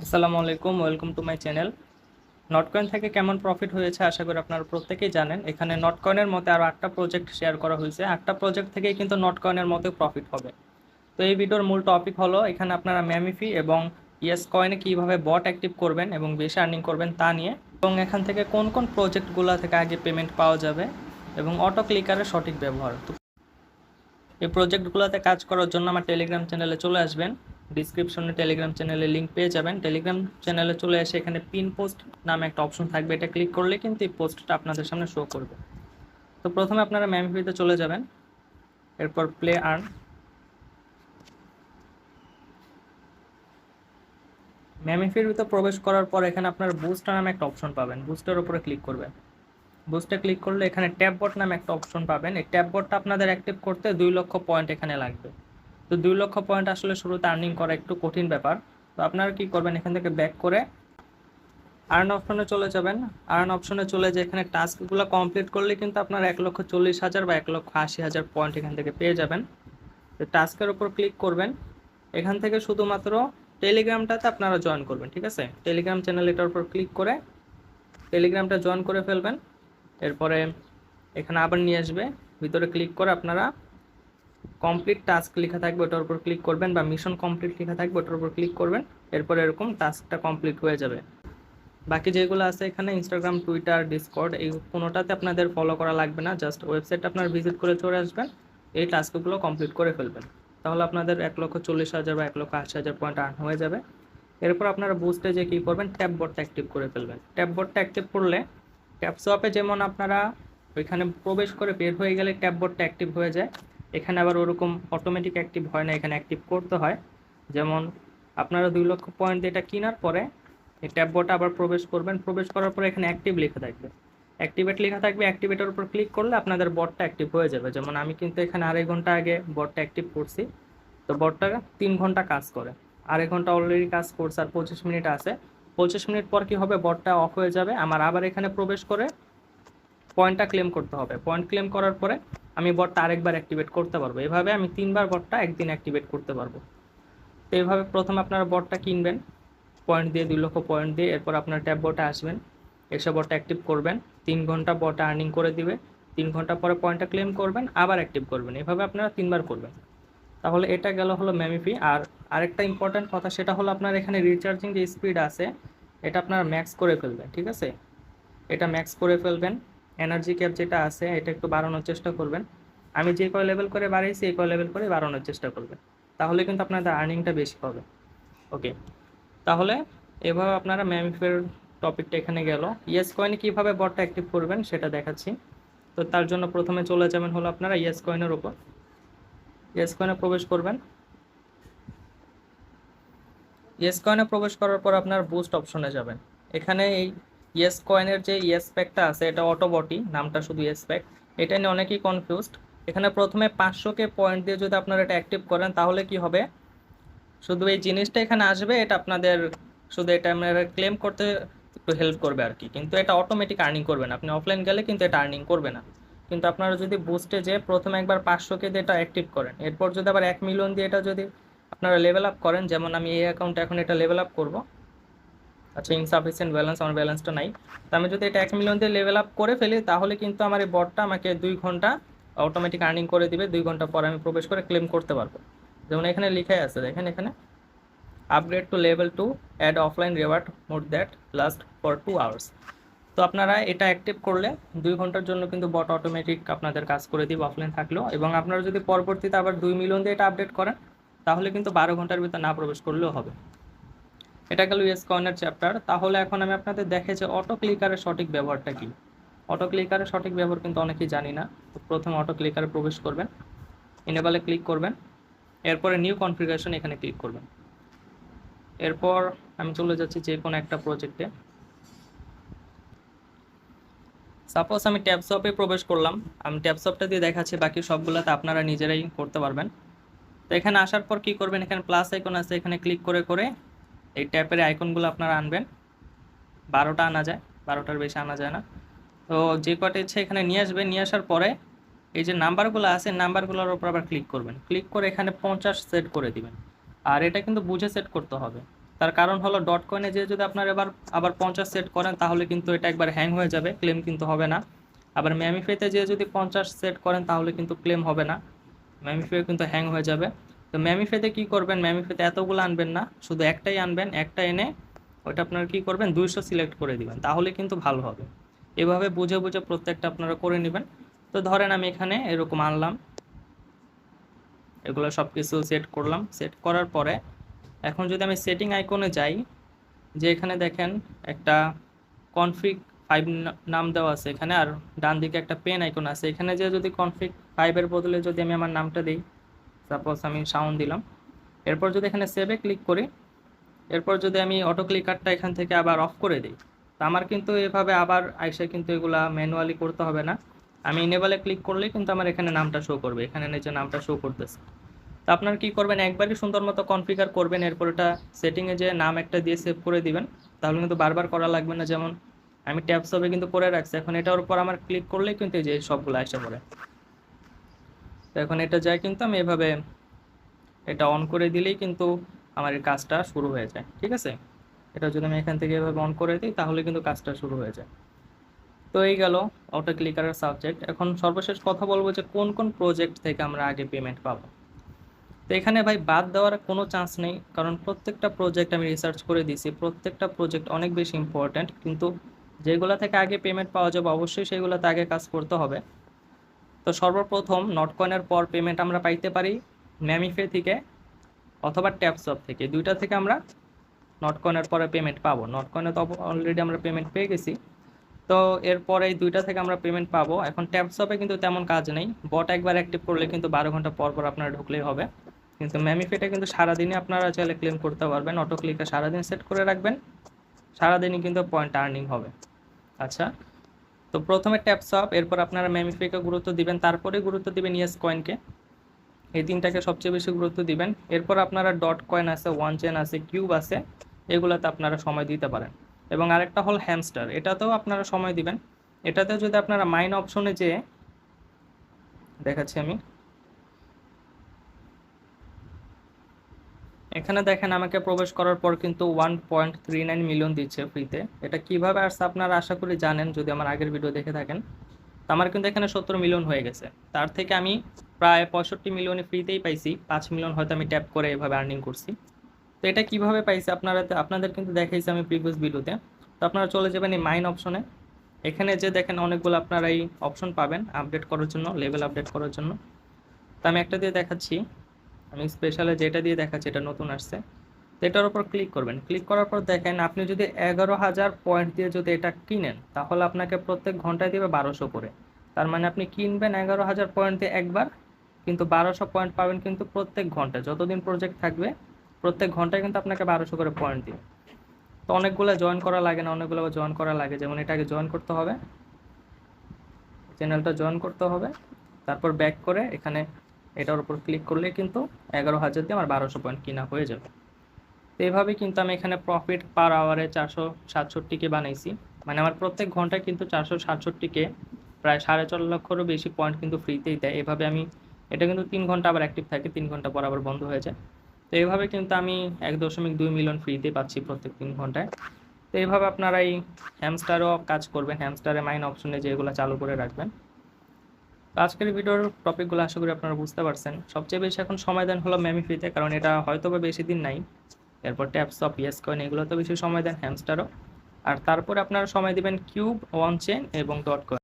আসসালামু আলাইকুম, welcome to my channel. নটকয়েন থেকে কেমন প্রফিট হয়েছে আশা করি আপনারা প্রত্যেকেই জানেন। এখানে নটকয়েনের মতো আরও একটা প্রজেক্ট শেয়ার করা হয়েছে, একটা প্রজেক্ট থেকেই কিন্তু নটকয়েনের মতো প্রফিট হবে। তো এই ভিডিওর মূল টপিক হলো এখানে আপনারা ম্যামিফি এবং ইয়েস কয়েনে কীভাবে বট অ্যাক্টিভ করবেন এবং বেশি আর্নিং করবেন তা নিয়ে, এবং এখান থেকে কোন কোন প্রজেক্টগুলো থেকে আগে পেমেন্ট পাওয়া যাবে এবং অটো ক্লিকারের সঠিক ব্যবহার। তো এই প্রজেক্টগুলোতে কাজ করার জন্য আমার টেলিগ্রাম চ্যানেলে চলে আসবেন। ডিসক্রিপশনে টেলিগ্রাম চ্যানেলের লিঙ্ক পেয়ে যাবেন। টেলিগ্রাম চ্যানেলে চলে এসে এখানে পিন পোস্ট নামে একটা অপশন থাকবে, এটা ক্লিক করলে কিন্তু এই পোস্টটা আপনাদের সামনে শো করবে। তো প্রথমে আপনারা ম্যামিফিতে চলে যাবেন, এরপর প্লে আর্ন। ম্যামিফির ভিতরে প্রবেশ করার পর এখানে আপনার বুস্ট নামে একটা অপশন পাবেন, বুস্টের উপরে ক্লিক করবেন। বুস্টে ক্লিক করলে এখানে ট্যাপ বট নামে একটা অপশন পাবেন। এই ট্যাপ বটটা আপনাদের অ্যাক্টিভ করতে 2 লক্ষ পয়েন্ট এখানে লাগবে। তো 2 লক্ষ পয়েন্ট আসলে শুরুতে আর্নিং করা একটু কঠিন ব্যাপার। তো আপনারা কি করবেন, এখান থেকে ব্যাক করে আর্ন অপশনে চলে যাবেন। আর্ন অপশনে চলে যে এখানে টাস্কগুলো কমপ্লিট করলে কিন্তু আপনার 1,40,000 বা 1,80,000 পয়েন্ট এখান থেকে পেয়ে যাবেন। তো টাস্কের উপর ক্লিক করবেন। এখান থেকে শুধুমাত্র টেলিগ্রামটাতে আপনারা জয়েন করবেন, ঠিক আছে? টেলিগ্রাম চ্যানেল এটার উপর ক্লিক করে টেলিগ্রামটা জয়েন করে ফেলবেন। এরপরে এখানে আবার নিয়ে আসবে, ভিতরে ক্লিক করে আপনারা কমপ্লিট টাস্ক লেখা থাকবে ওটার উপর ক্লিক করবেন, বা মিশন কমপ্লিট লেখা থাকবে ওটার উপর ক্লিক করবেন। এরপর এরকম টাস্কটা কমপ্লিট হয়ে যাবে। বাকি যেগুলো আছে এখানে ইনস্টাগ্রাম, টুইটার, ডিসকর্ড, এই কোনোটাতে আপনাদের ফলো করা লাগবে না। জাস্ট ওয়েবসাইট আপনার ভিজিট করে চলে আসবেন, এই টাস্কগুলো কমপ্লিট করে ফেলবেন। তাহলে আপনাদের 1,40,000 বা 1,80,000 পয়েন্ট আর্ন হয়ে যাবে। এরপর আপনারা বুস্টে যে কী করবেন, ট্যাপ বোর্ডটা অ্যাক্টিভ করে ফেলবেন। ট্যাপ বোর্ডটা অ্যাক্টিভ করলে ট্যাপ সোয়াপে যেমন আপনারা ওইখানে প্রবেশ করে বের হয়ে গেলে ট্যাপ বোর্ডটা অ্যাক্টিভ হয়ে যায়, এখানে আবার ওরকম অটোমেটিক অ্যাক্টিভ হয় না, এখানে অ্যাক্টিভ করতে হয়। যেমন আপনারা 2 লক্ষ পয়েন্ট দিয়ে এটা কেনার পরে এই ট্যাব বোর্ডে আবার প্রবেশ করবেন। প্রবেশ করার পরে এখানে অ্যাক্টিভ লেখা থাকবে, অ্যাক্টিভেট লেখা থাকবে। অ্যাক্টিভেটের উপর ক্লিক করলে আপনাদের বটটা অ্যাক্টিভ হয়ে যাবে। যেমন আমি কিন্তু এখানে 2.5 ঘন্টা আগে বটটা অ্যাক্টিভ করছি। তো বটটা 3 ঘন্টা কাজ করে, 2.5 ঘন্টা অলরেডি কাজ করছে, আর 25 মিনিট আছে। 25 মিনিট পর কি হবে, বটটা অফ হয়ে যাবে। আমার আবার এখানে প্রবেশ করে পয়েন্টটা ক্লেম করতে হবে। পয়েন্ট ক্লেম করার পরে আমি বটটা আরেকবার অ্যাক্টিভেট করতে পারবো। এভাবে আমি 3বার বটটা একদিন অ্যাক্টিভেট করতে পারবো। তো এইভাবে প্রথমে আপনারা বটটা কিনবেন পয়েন্ট দিয়ে, 2 লক্ষ পয়েন্ট দিয়ে। এরপর আপনার ট্যাব বটে আসবেন, এসে বটটা অ্যাক্টিভ করবেন। 3 ঘন্টা বটটা আর্নিং করে দিবে। 3 ঘন্টা পরে পয়েন্টটা ক্লেম করবেন, আবার অ্যাক্টিভ করবেন। এভাবে আপনারা 3বার করবেন। তাহলে এটা গেল হলো ম্যামিফি। আর আরেকটা ইম্পর্ট্যান্ট কথা, সেটা হলো আপনার এখানে রিচার্জিং যে স্পিড আছে এটা আপনারা ম্যাক্স করে ফেলবেন, ঠিক আছে? এটা ম্যাক্স করে ফেলবেন। এনার্জি ক্যাপ যেটা আছে এটা একটু বাড়ানোর চেষ্টা করবেন। আমি যে কয় লেভেল করে বাড়িয়েছি এই কয় লেভেল করে বাড়ানোর চেষ্টা করবেন, তাহলে কিন্তু আপনাদের আর্নিংটা বেশি হবে। ওকে, তাহলে এভাবে আপনারা ম্যামিফের টপিকটা এখানে গেল। ইয়েস কয়েনে কীভাবে বটটা অ্যাক্টিভ করবেন সেটা দেখাচ্ছি। তো তার জন্য প্রথমে চলে যাবেন হলো আপনারা ইয়েস কয়েনের উপর। ইয়েস কয়েনে প্রবেশ করবেন। ইয়েস কয়েনে প্রবেশ করার পর আপনার বুস্ট অপশনে যাবেন। এখানে এই ইয়েস কয়েনের যে ইয়েস প্যাকটা আছে এটা অটোবটি, নামটা শুধু ইয়েস প্যাক। এটা নিয়ে অনেকেই কনফিউজড। এখানে প্রথমে 500K পয়েন্ট দিয়ে যদি আপনারা এটা অ্যাক্টিভ করেন তাহলে কি হবে, শুধু এই জিনিসটা এখানে আসবে, এটা আপনাদের শুধু এটা আপনারা ক্লেম করতে একটু হেল্প করবে আর কি। কিন্তু এটা অটোমেটিক আর্নিং করবে না, আপনি অফলাইন গেলে কিন্তু এটা আর্নিং করবে না। কিন্তু আপনারা যদি বুস্টে যে প্রথমে একবার 500K দিয়ে এটা অ্যাক্টিভ করেন, এরপর যদি আবার 1 মিলিয়ন দিয়ে এটা যদি আপনারা লেভেল আপ করেন, যেমন আমি এই অ্যাকাউন্টে এখন এটা লেভেল আপ করবো। আচ্ছা, ইনসাফিসিয়েন্ট ব্যালেন্স, আমার ব্যালেন্সটা নাই। তো আমি যদি এটা 1 মিলিয়ন দিয়ে লেভেল আপ করে ফেলি তাহলে কিন্তু আমার এই বটটা আমাকে 2 ঘন্টা অটোমেটিক আর্নিং করে দিবে। 2 ঘন্টা পর আমি প্রবেশ করে ক্লেম করতে পারবো। যেমন এখানে লিখাই আছে, দেখেন এখানে upgrade to level 2, ad offline reward mode that last for 2 hours. তো আপনারা এটা অ্যাক্টিভ করলে 2 ঘন্টার জন্য কিন্তু বট অটোমেটিক আপনাদের কাজ করে দিবে অফলাইন থাকলেও। এবং আপনারা যদি পরবর্তীতে আবার 2 মিলিয়ন দিয়ে এটা আপডেট করেন তাহলে কিন্তু 12 ঘন্টার ভিতর না প্রবেশ করলেও হবে। এটা গেল ইয়েস কর্নার চ্যাপ্টার। তাহলে এখন আমি আপনাদের দেখে যে অটো ক্লিকারের সঠিক ব্যবহারটা কি। অটো ক্লিকারের সঠিক ব্যবহার কিন্তু অনেকেই জানি না। তো প্রথমে অটো ক্লিকারে প্রবেশ করবেন, এনেবলে ক্লিক করবেন, এরপরে নিউ কনফিগারেশন এখানে ক্লিক করবেন। এরপর আমি চলে যাচ্ছি যে কোনো একটা প্রজেক্টে। সাপোজ আমি ট্যাবসপে প্রবেশ করলাম, আমি ট্যাবসপটা দিয়ে দেখাচ্ছি, বাকি সবগুলোতে আপনারা নিজেরাই করতে পারবেন। তো এখানে আসার পর কি করবেন, এখানে প্লাস আইকন আছে, এখানে ক্লিক করে করে এই ট্যাপের আইকনগুলো আপনারা আনবেন। 12টা আনা যায়, 12টার বেশি আনা যায় না। তো যে কটা ইচ্ছে এখানে নিয়ে আসবেন। নিয়ে আসার পরে এই যে নাম্বারগুলো আছে নাম্বারগুলোর উপর আবার ক্লিক করবেন। ক্লিক করে এখানে 50 সেট করে দিবেন। আর এটা কিন্তু বুঝে সেট করতে হবে। তার কারণ হলো ডট কয়েনে যে যদি আপনার আবার 50 সেট করেন তাহলে কিন্তু এটা একবার হ্যাং হয়ে যাবে, ক্লেম কিন্তু হবে না। আবার ম্যামিফেতে যে যদি 50 সেট করেন তাহলে কিন্তু ক্লেম হবে না, ম্যামিফে কিন্তু হ্যাং হয়ে যাবে। তো ম্যামিফেতে কি করবেন, ম্যামিফেতে এতগুলো আনবেন না, শুধু একটাই আনবেন, একটা এনে ওইটা আপনারা কি করবেন 200 সিলেক্ট করে দিবেন, তাহলে কিন্তু ভালো হবে। এভাবে বুঝে বুঝে প্রত্যেকটা আপনারা করে নেবেন। তো ধরেন আমি এখানে এরকম আনলাম, এগুলো সব কিছু সেট করলাম, সেট করার পরে এখন যদি আমি সেটিং আইকনে যাই, যে এখানে দেখেন একটা কনফিগ 5 নাম দেওয়া আছে এখানে, আর ডান দিকে একটা পেন আইকন আছে, এখানে যে যদি কনফিগ 5 এর বদলে যদি আমি আমার নামটা দিই, সাপোজ আমি শাওন দিলাম, এরপর যদি এখানে সেভে ক্লিক করি, এরপর যদি আমি অটো ক্লিকারটা এখান থেকে আবার অফ করে দিই, তো আমার কিন্তু এভাবে আবার আইসা কিন্তু এগুলা ম্যানুয়ালি করতে হবে না, আমি ইনেবলে ক্লিক করলে কিন্তু আমার এখানে নামটা শো করবে, এখানে নিচে নামটা শো করতেছে। তো আপনার কি করবেন, একবারই সুন্দর মতো কনফিগার করবেন, এরপর এটা সেটিংয়ে যে নাম একটা দিয়ে সেভ করে দিবেন, তাহলে কিন্তু বারবার করা লাগবে না। যেমন আমি ট্যাবস হবে কিন্তু করে রাখছি, এখন এটার উপর আমার ক্লিক করলেই কিন্তু এই যে সবগুলো আসে পড়ে। তো এখন এটা যায় কিন্তু আমি এভাবে এটা অন করে দিলেই কিন্তু আমার এই কাজটা শুরু হয়ে যায়, ঠিক আছে। এটা যদি আমি এখান থেকে এভাবে অন করে দিই তাহলে কিন্তু কাজটা শুরু হয়ে যায়। তো এই গেল অটো ক্লিকারের সাবজেক্ট। এখন সর্বশেষ কথা বলবো যে কোন কোন প্রজেক্ট থেকে আমরা আগে পেমেন্ট পাবো। তো এখানে ভাই বাদ দেওয়ার কোনো চান্স নেই, কারণ প্রত্যেকটা প্রজেক্ট আমি রিসার্চ করে দিয়েছি, প্রত্যেকটা প্রজেক্ট অনেক বেশি ইম্পর্ট্যান্ট, কিন্তু যেগুলো থেকে আগে পেমেন্ট পাওয়া যাবে অবশ্যই সেগুলোতে আগে কাজ করতে হবে। তো সর্বপ্রথম নটকয়েনের পর পেমেন্ট আমরা পাইতে পারি ম্যামিফে থেকে অথবা ট্যাপসপ থেকে, দুইটা থেকে আমরা নটকয়েনের পরে পেমেন্ট পাবো। নটকয়েনে তো অলরেডি আমরা পেমেন্ট পেয়ে গেছি, তো এরপরে এই দুইটা থেকে আমরা পেমেন্ট পাবো। এখন ট্যাপসপে কিন্তু তেমন কাজ নেই, বট একবার অ্যাক্টিভ করলে কিন্তু 12 ঘন্টা পর পর আপনারা ঢুকলেই হবে, কিন্তু ম্যামিফেটে কিন্তু সারাদিনই আপনারা চাইলে ক্লেম করতে পারবেন। অটো ক্লিকে সারাদিন সেট করে রাখবেন, সারাদিনই কিন্তু পয়েন্ট আর্নিং হবে। আচ্ছা, তো প্রথমে ট্যাপসপ, এরপর আপনারা ম্যামিফেকে গুরুত্ব দিবেন, তারপরে গুরুত্ব দিবেন ইয়েস কয়েনকে, এই তিনটাকে সবচেয়ে বেশি গুরুত্ব দিবেন। এরপর আপনারা ডট কয়েন আছে, ওয়ান চেন আছে, কিউব আছে, এগুলোতে আপনারা সময় দিতে পারেন। এবং আরেকটা হল হ্যামস্টার, এটাতেও আপনারা সময় দিবেন। এটাতে যদি আপনারা মাইন অপশনে যেয়ে দেখাচ্ছি আমি, এখানে দেখেন আমাকে প্রবেশ করার পর কিন্তু 1.39 মিলিয়ন দিচ্ছে ফ্রিতে। এটা কিভাবে আসছে আপনারা আশা করি জানেন যদি আমার আগের ভিডিও দেখে থাকেন। তো আমার কিন্তু এখানে 70 মিলিয়ন হয়ে গেছে, তার থেকে আমি প্রায় 65 মিলিয়নে ফ্রিতেই পাইছি, 5 মিলিয়ন হয়তো আমি ট্যাপ করে এভাবে আর্নিং করছি। তো এটা কিভাবে পাইছি আপনাদের কিন্তু দেখাইছি আমি প্রিভিয়াস ভিডিওতে। তো আপনারা চলে যাবেন এই মাইন অপশনে, এখানে যে দেখেন অনেকগুলো আপনারা এই অপশন পাবেন আপডেট করার জন্য, লেভেল আপডেট করার জন্য। তো আমি একটা দিয়ে দেখাচ্ছি, আমি স্পেশালে যেটা দিয়ে দেখাচ্ছি এটা নতুন আসছে। তো এটার উপর ক্লিক করবেন, ক্লিক করার পর দেখেন আপনি যদি 11,000 পয়েন্ট দিয়ে যদি এটা কিনেন তাহলে আপনাকে প্রত্যেক ঘন্টায় দেবে 1200 করে। তার মানে আপনি কিনবেন 11,000 পয়েন্ট দিয়ে একবার, কিন্তু 1200 পয়েন্ট পাবেন কিন্তু প্রত্যেক ঘন্টায়, যতদিন প্রজেক্ট থাকবে প্রত্যেক ঘন্টায় কিন্তু আপনাকে 1200 করে পয়েন্ট দিবে। তো অনেকগুলো জয়েন করা লাগে না, অনেকগুলো জয়েন করা লাগে, যেমন এটাকে জয়েন করতে হবে, চ্যানেলটা জয়েন করতে হবে, তারপর ব্যাক করে এখানে এটার উপর ক্লিক করলে কিন্তু 11,000 দিয়ে আমার 1200 পয়েন্ট কিনা হয়ে যাবে। তো এইভাবে কিন্তু আমি এখানে প্রফিট পার আওয়ারে 467কে বানাইছি, মানে আমার প্রত্যেক ঘন্টায় কিন্তু 467কে প্রায় 4.5 লক্ষেরও বেশি পয়েন্ট কিন্তু ফ্রিতেই দেয়। এভাবে আমি এটা কিন্তু 3 ঘন্টা আবার অ্যাক্টিভ থাকে, 3 ঘন্টা পর আবার বন্ধ হয়ে যায়। তো এইভাবে কিন্তু আমি 1.2 মিলিয়ন ফ্রিতে পাচ্ছি প্রত্যেক 3 ঘন্টায়। তো এইভাবে আপনারা এই হ্যামস্টারও কাজ করবেন, হ্যামস্টারে মাইন অপশনে যেগুলো চালু করে রাখবেন। তো আজকের ভিডিওর টপিকগুলো আশা করি আপনারা বুঝতে পারছেন। সবচেয়ে বেশি এখন সময় দেন হলো ম্যামিফিতে, কারণ এটা হয়তো বা বেশি দিন নাই। এরপর ট্যাপসপ, ইয়েস কয়েন, এগুলোতে বেশি সময় দেন, হ্যামস্টারও। আর তারপরে আপনারা সময় দিবেন কিউব, ওয়ান চেন এবং ডট কয়েন।